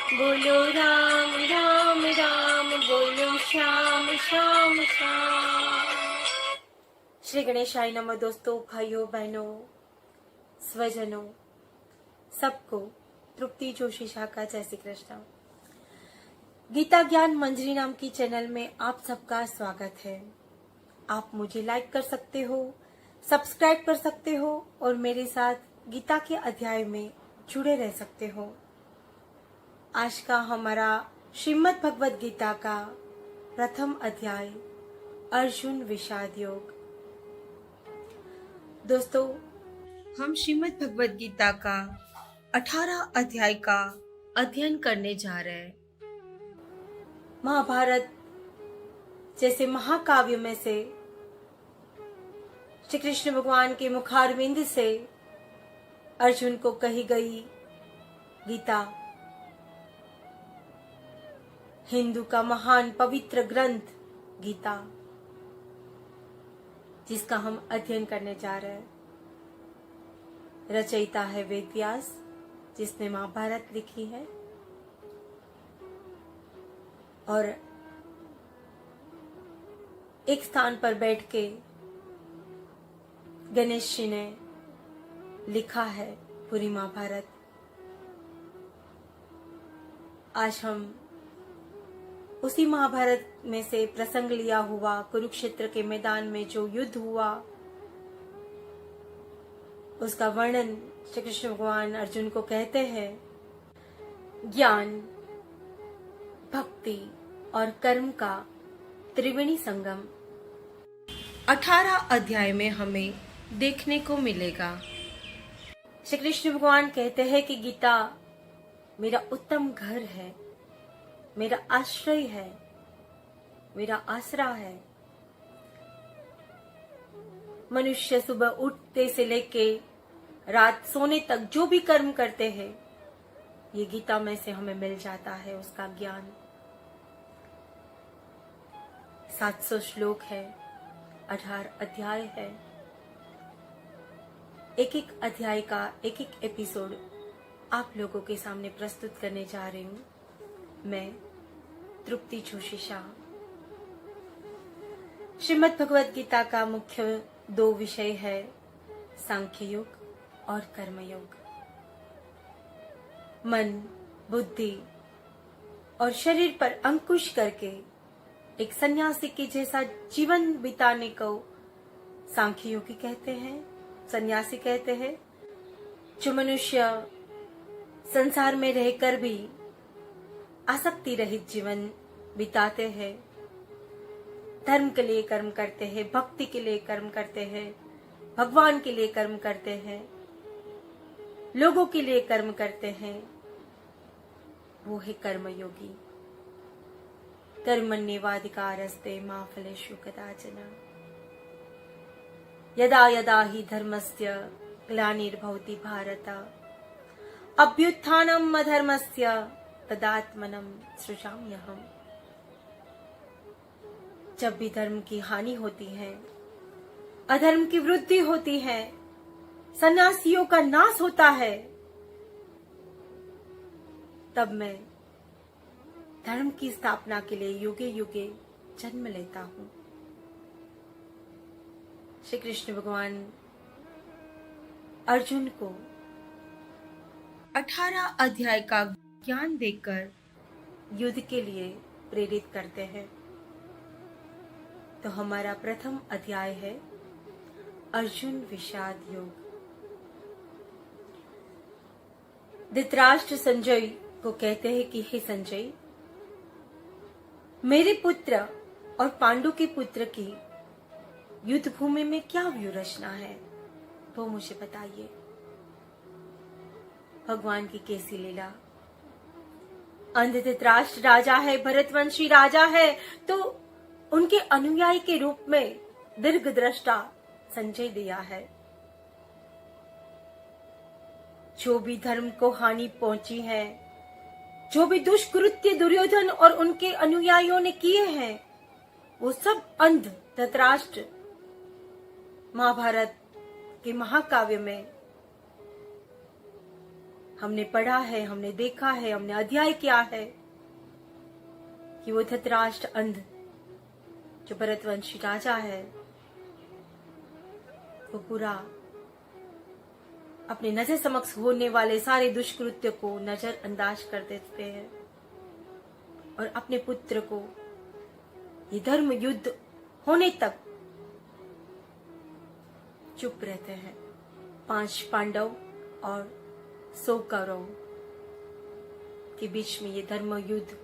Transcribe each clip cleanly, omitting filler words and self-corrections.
बोलो राम राम राम, बोलो श्याम श्याम श्याम। श्री गणेशाय नमः। दोस्तों, भाइयों बहनों, स्वजनों, सबको तृप्ति जोशी शाह का जय श्री कृष्ण। गीता ज्ञान मंजरी नाम की चैनल में आप सबका स्वागत है। आप मुझे लाइक कर सकते हो, सब्सक्राइब कर सकते हो और मेरे साथ गीता के अध्याय में जुड़े रह सकते हो। आज का हमारा श्रीमद् भगवद गीता का प्रथम अध्याय अर्जुन विषाद योग। दोस्तों, हम श्रीमद् भगवद गीता का 18 अध्याय का अध्ययन करने जा रहे हैं। महाभारत जैसे महाकाव्य में से श्री कृष्ण भगवान के मुखारविंद से अर्जुन को कही गई गीता हिंदू का महान पवित्र ग्रंथ गीता, जिसका हम अध्ययन करने जा रहे हैं। रचयिता है वेद व्यास, जिसने महाभारत लिखी है, और एक स्थान पर बैठ के गणेश जी ने लिखा है पूरी महाभारत। आज हम उसी महाभारत में से प्रसंग लिया हुआ कुरुक्षेत्र के मैदान में जो युद्ध हुआ, उसका वर्णन श्री कृष्ण भगवान अर्जुन को कहते हैं। ज्ञान, भक्ति और कर्म का त्रिवेणी संगम 18 अध्याय में हमें देखने को मिलेगा। श्री कृष्ण भगवान कहते हैं कि गीता मेरा उत्तम घर है, मेरा आश्रय है, मेरा आसरा है। मनुष्य सुबह उठते से लेके रात सोने तक जो भी कर्म करते हैं, ये गीता में से हमें मिल जाता है उसका ज्ञान। 700 श्लोक है, 18 अध्याय है। एक एक अध्याय का एक एक एपिसोड आप लोगों के सामने प्रस्तुत करने जा रही हूँ मैं, तृप्ति जोशी शाह। श्रीमद् भगवद गीता का मुख्य 2 विषय है, सांख्य योग और कर्म योग। मन, बुद्धि और शरीर पर अंकुश करके एक सन्यासी के जैसा जीवन बिताने को सांख्य योगी कहते हैं, सन्यासी कहते हैं। जो मनुष्य संसार में रहकर भी आसक्ति रहित जीवन बिताते हैं, धर्म के लिए कर्म करते हैं, भक्ति के लिए कर्म करते हैं, भगवान के लिए कर्म करते हैं, लोगों के लिए कर्म करते हैं, वो है कर्मयोगी। कर्मण्येवाधिकारस्ते मा फलेषु कदाचन यदा यदा हि धर्मस्य ग्लानिर्भवति भारत अभ्युत्थानम् अधर्मस्य तदात्मनम सृजाम्यहम्। जब भी धर्म की हानि होती है, अधर्म की वृद्धि होती है, सन्यासियों का नाश होता है, तब मैं धर्म की स्थापना के लिए युगे युगे जन्म लेता हूँ। श्री कृष्ण भगवान अर्जुन को 18 अध्याय का ज्ञान देकर युद्ध के लिए प्रेरित करते हैं। तो हमारा प्रथम अध्याय है अर्जुन विषाद योग। धृतराष्ट्र संजय को कहते हैं कि हे संजय, मेरे पुत्र और पांडु के पुत्र की युद्ध भूमि में क्या व्यूहरचना है, वो मुझे बताइए। भगवान की कैसी लीला। अंध धृतराष्ट्र राजा है, भरतवंशी राजा है, तो उनके अनुयायी के रूप में दीर्घदृष्टा संजय दिया है। जो भी धर्म को हानि पहुंची है, जो भी दुष्कृत्य दुर्योधन और उनके अनुयायियों ने किए हैं, वो सब अंध धृतराष्ट्र महाभारत के महाकाव्य में हमने पढ़ा है, हमने देखा है, हमने अध्ययन किया है कि वो धृतराष्ट्र अंध जो भरतवंशी राजा है, वो पूरा अपने नजर समक्ष होने वाले सारे दुष्कृत्य को नजरअंदाज कर देते हैं और अपने पुत्र को ये धर्म युद्ध होने तक चुप रहते हैं। 5 पांडव और 100 कौरव के बीच में ये धर्म युद्ध,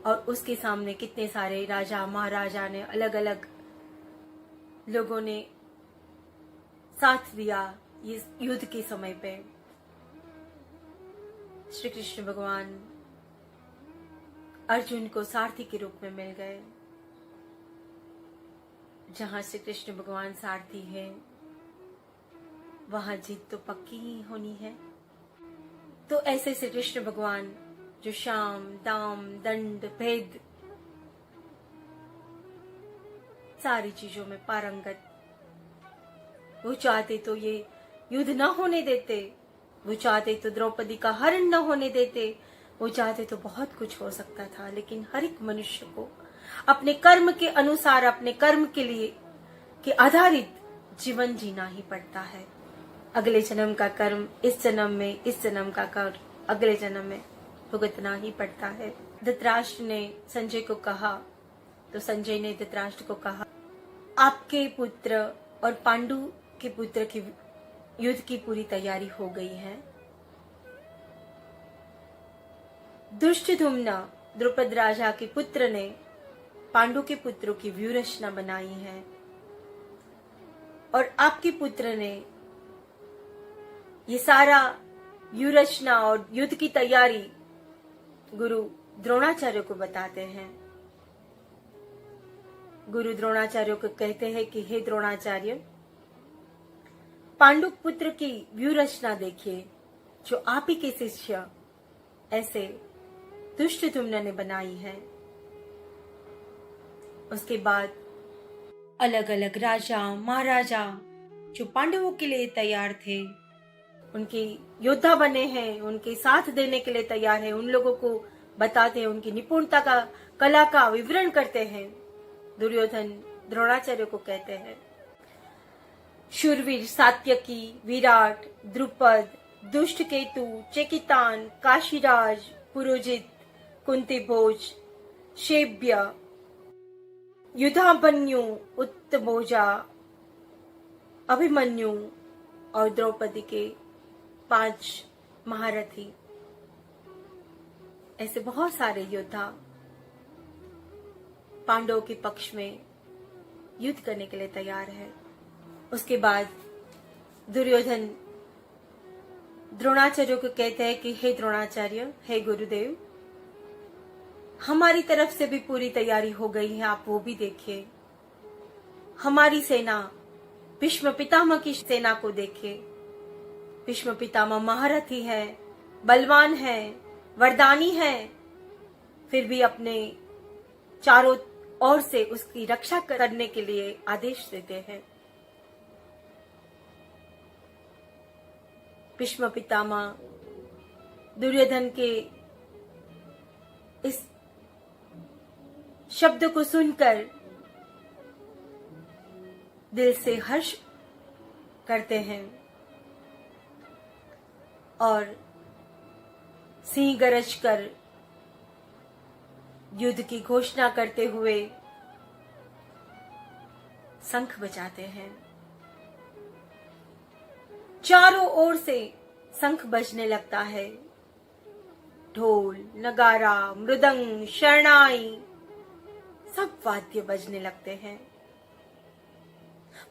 और उसके सामने कितने सारे राजा महाराजा ने, अलग अलग लोगों ने साथ दिया इस युद्ध के समय पे। श्री कृष्ण भगवान अर्जुन को सारथी के रूप में मिल गए। जहां श्री कृष्ण भगवान सारथी है, वहां जीत तो पक्की ही होनी है। तो ऐसे श्री कृष्ण भगवान जो शाम दाम दंड भेद सारी चीजों में पारंगत, वो चाहते तो ये युद्ध न होने देते, वो चाहते तो द्रौपदी का हरण न होने देते, वो चाहते तो बहुत कुछ हो सकता था। लेकिन हर एक मनुष्य को अपने कर्म के अनुसार, अपने कर्म के लिए के आधारित जीवन जीना ही पड़ता है। अगले जन्म का कर्म इस जन्म में, इस जन्म का कर्म अगले जन्म में भुगतना ही पड़ता है। धृतराष्ट्र ने संजय को कहा, तो संजय ने धृतराष्ट्र को कहा, आपके पुत्र और पांडु के पुत्र की युद्ध की पूरी तैयारी हो गई है। दुष्टधुम्न द्रुपद राजा के पुत्र ने पांडु के पुत्रों की व्यूहरचना बनाई है और आपके पुत्र ने ये सारा व्यूहरचना और युद्ध की तैयारी गुरु द्रोणाचार्य को बताते हैं। गुरु द्रोणाचार्य को कहते हैं कि हे द्रोणाचार्य, पांडु पुत्र की व्यूहरचना देखिए जो आप ही के शिष्य ऐसे दुष्टधुम्न ने बनाई है। उसके बाद अलग अलग राजा महाराजा जो पांडवों के लिए तैयार थे, उनके योद्धा बने हैं, उनके साथ देने के लिए तैयार है, उन लोगों को बताते हैं, उनकी निपुणता का कला का विवरण करते हैं। दुर्योधन द्रोणाचार्य को कहते हैं, शूरवीर सात्यकी, विराट, द्रुपद, दुष्टकेतु, चेकितान, काशीराज, पुरोजित, कुंतीभोज, शेब्य, युधाभन्यु, उत्तमोजा, अभिमन्यु और द्रौपदी के 5 महारथी, ऐसे बहुत सारे योद्धा पांडवों के पक्ष में युद्ध करने के लिए तैयार है। उसके बाद दुर्योधन द्रोणाचार्य को कहते हैं कि हे द्रोणाचार्य, हे गुरुदेव, हमारी तरफ से भी पूरी तैयारी हो गई है, आप वो भी देखिए। हमारी सेना, भीष्म पितामह की सेना को देखिए। भीष्म पितामह महारथी है, बलवान है, वरदानी है, फिर भी अपने चारों ओर से उसकी रक्षा करने के लिए आदेश देते हैं। भीष्म पितामह दुर्योधन के इस शब्द को सुनकर दिल से हर्ष करते हैं और सिंह गरज कर युद्ध की घोषणा करते हुए शंख बजाते हैं। चारों ओर से शंख बजने लगता है, ढोल, नगारा, मृदंग, शरणाई, सब वाद्य बजने लगते हैं।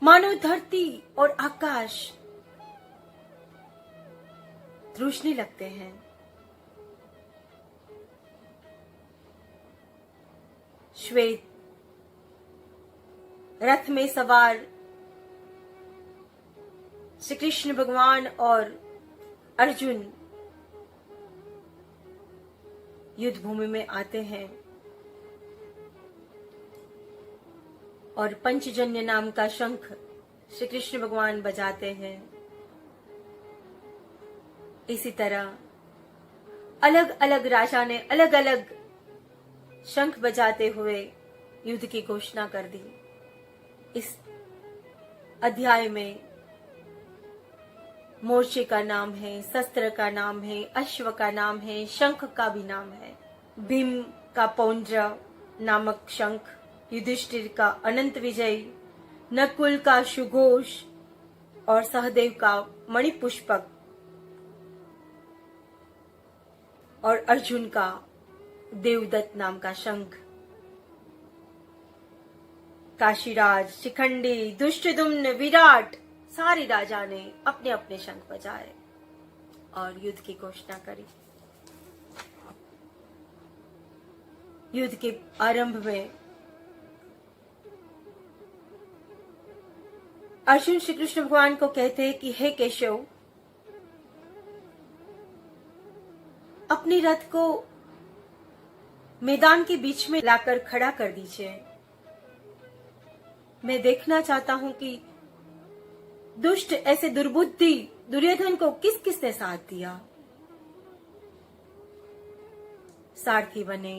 मानो धरती और आकाश ध्रुजने लगते हैं। श्वेत रथ में सवार श्री कृष्ण भगवान और अर्जुन युद्ध भूमि में आते हैं और पंचजन्य नाम का शंख श्री कृष्ण भगवान बजाते हैं। इसी तरह अलग अलग राजा ने अलग अलग शंख बजाते हुए युद्ध की घोषणा कर दी। इस अध्याय में मोर्चे का नाम है, शस्त्र का नाम है, अश्व का नाम है, शंख का भी नाम है। भीम का पौंड्र नामक शंख, युधिष्ठिर का अनंत विजय, नकुल का सुघोष और सहदेव का मणिपुष्पक और अर्जुन का देवदत्त नाम का शंख। काशीराज, शिखंडी, दुष्टदुम्न, विराट सारे राजा ने अपने अपने शंख बजाए और युद्ध की घोषणा करी। युद्ध के आरंभ में अर्जुन श्री कृष्ण भगवान को कहते हैं कि हे केशव, अपनी रथ को मैदान के बीच में लाकर खड़ा कर दीजिए। मैं देखना चाहता हूं कि दुष्ट ऐसे दुर्बुद्धि दुर्योधन को किस किसने साथ दिया। सारथी बने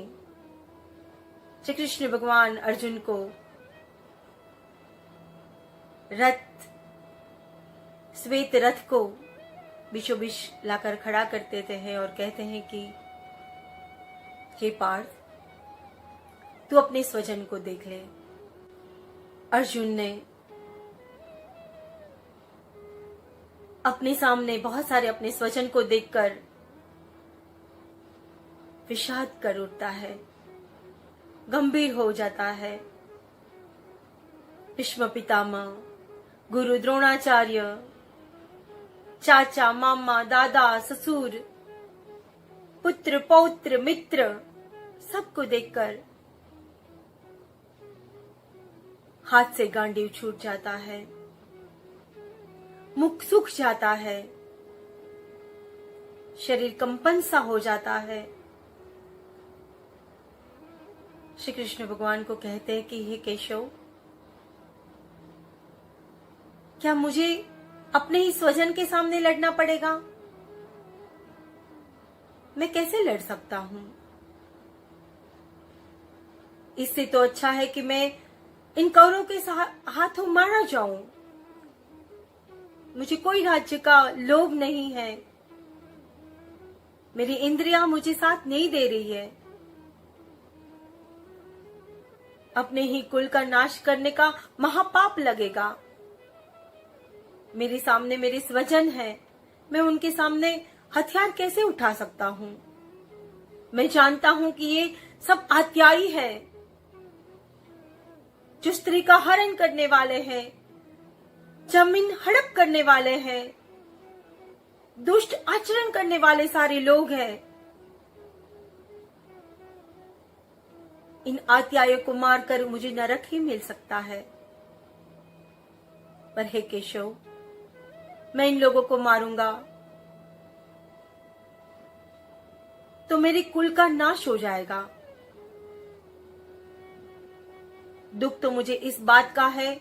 श्री कृष्ण भगवान अर्जुन को रथ, श्वेत रथ को बीचों बीच लाकर खड़ा कर देते हैं और कहते हैं कि हे पार्थ, तू अपने स्वजन को देख ले। अर्जुन ने अपने सामने बहुत सारे अपने स्वजन को देखकर विषाद कर उठता है, गंभीर हो जाता है। भीष्म पितामह, गुरु द्रोणाचार्य, चाचा, मामा, दादा, ससुर, पुत्र, पौत्र, मित्र सबको देखकर हाथ से गांडीव छूट जाता है, मुख सूख जाता है, शरीर कंपन सा हो जाता है। श्री कृष्ण भगवान को कहते हैं कि हे केशव, क्या मुझे अपने ही स्वजन के सामने लड़ना पड़ेगा? मैं कैसे लड़ सकता हूं? इससे तो अच्छा है कि मैं इन कौरवों के हाथों मारा जाऊं। मुझे कोई राज्य का लोभ नहीं है, मेरी इंद्रियां मुझे साथ नहीं दे रही है। अपने ही कुल का नाश करने का महापाप लगेगा। मेरे सामने मेरे स्वजन है, मैं उनके सामने हथियार कैसे उठा सकता हूं? मैं जानता हूं कि ये सब अत्याई है, जो स्त्री का हरण करने वाले हैं, जमीन हड़प करने वाले हैं, दुष्ट आचरण करने वाले सारे लोग हैं। इन अत्यायों को मारकर मुझे नरक ही मिल सकता है। पर हे केशव, मैं इन लोगों को मारूंगा तो मेरे कुल का नाश हो जाएगा। दुख तो मुझे इस बात का है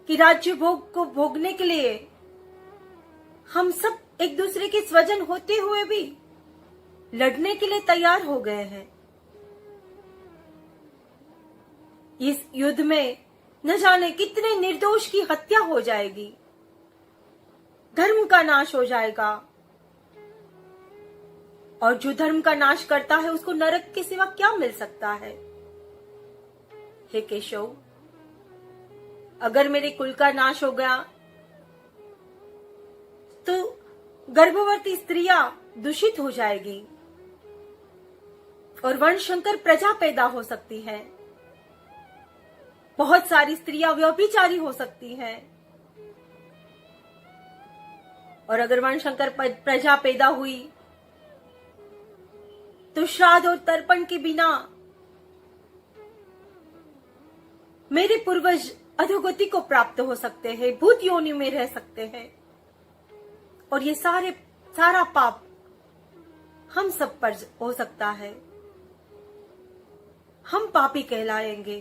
कि राज्य भोग को भोगने के लिए हम सब एक दूसरे के स्वजन होते हुए भी लड़ने के लिए तैयार हो गए हैं। इस युद्ध में न जाने कितने निर्दोष की हत्या हो जाएगी, धर्म का नाश हो जाएगा, और जो धर्म का नाश करता है उसको नरक के सिवा क्या मिल सकता है? हे केशव, अगर मेरे कुल का नाश हो गया तो गर्भवती स्त्रियां दूषित हो जाएगी और वर्णशंकर प्रजा पैदा हो सकती है। बहुत सारी स्त्रियां व्यभिचारी हो सकती हैं, और अगर वर्णशंकर प्रजा पैदा हुई तो श्राद्ध और तर्पण के बिना मेरे पूर्वज अधोगति को प्राप्त हो सकते हैं, भूत योनि में रह सकते हैं, और ये सारा पाप हम सब पर हो सकता है। हम पापी कहलाएंगे।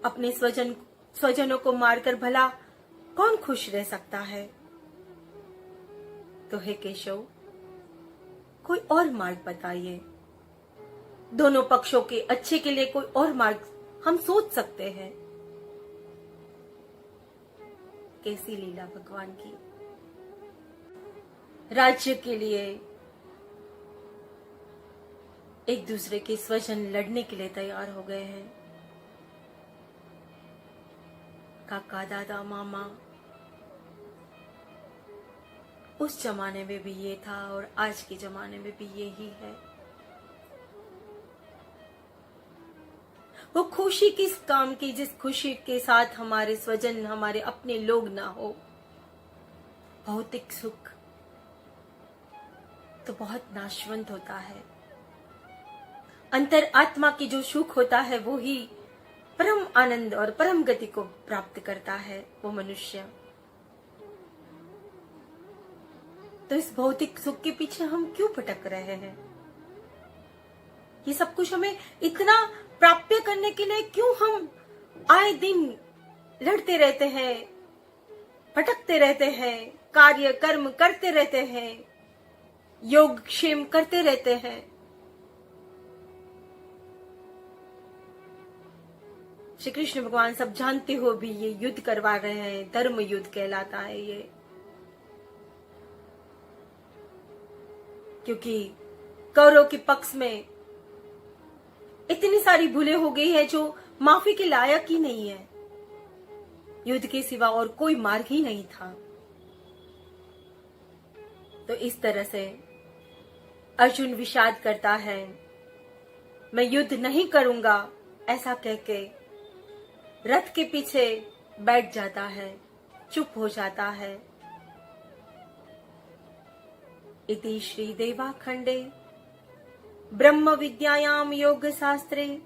अपने स्वजनों को मारकर भला कौन खुश रह सकता है? तो हे केशव, कोई और मार्ग बताइए। दोनों पक्षों के अच्छे के लिए कोई और मार्ग हम सोच सकते हैं। कैसी लीला भगवान की। राज्य के लिए एक दूसरे के स्वजन लड़ने के लिए तैयार हो गए हैं। काका, दादा, मामा, उस जमाने में भी ये था और आज के जमाने में भी ये ही है। वो खुशी किस काम की जिस खुशी के साथ हमारे स्वजन, हमारे अपने लोग ना हो। भौतिक सुख तो बहुत नाशवंत होता है। अंतर आत्मा की जो सुख होता है वो ही परम आनंद और परम गति को प्राप्त करता है वो मनुष्य। तो इस भौतिक सुख के पीछे हम क्यों भटक रहे हैं? ये सब कुछ हमें इतना प्राप्य करने के लिए क्यों हम आए दिन लड़ते रहते हैं, भटकते रहते हैं, कार्य कर्म करते रहते हैं, योग क्षेम करते रहते हैं? श्री कृष्ण भगवान सब जानते हो भी ये युद्ध करवा रहे हैं, धर्म युद्ध कहलाता है ये। क्योंकि कौरव के पक्ष में इतनी सारी भूलें हो गई है जो माफी के लायक ही नहीं है। युद्ध के सिवा और कोई मार्ग ही नहीं था। तो इस तरह से अर्जुन विषाद करता है, मैं युद्ध नहीं करूंगा ऐसा कह के रथ के पीछे बैठ जाता है, चुप हो जाता है। इति श्री देवाखंडे ब्रह्म विद्यायाम योग शास्त्रे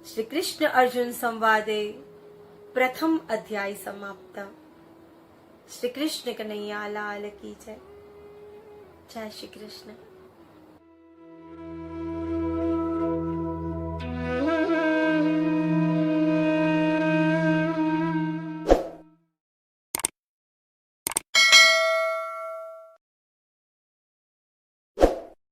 श्री कृष्ण अर्जुन संवादे प्रथम अध्याय समाप्त। श्री कृष्ण कन्हैया लाल की जय। जय श्री कृष्ण।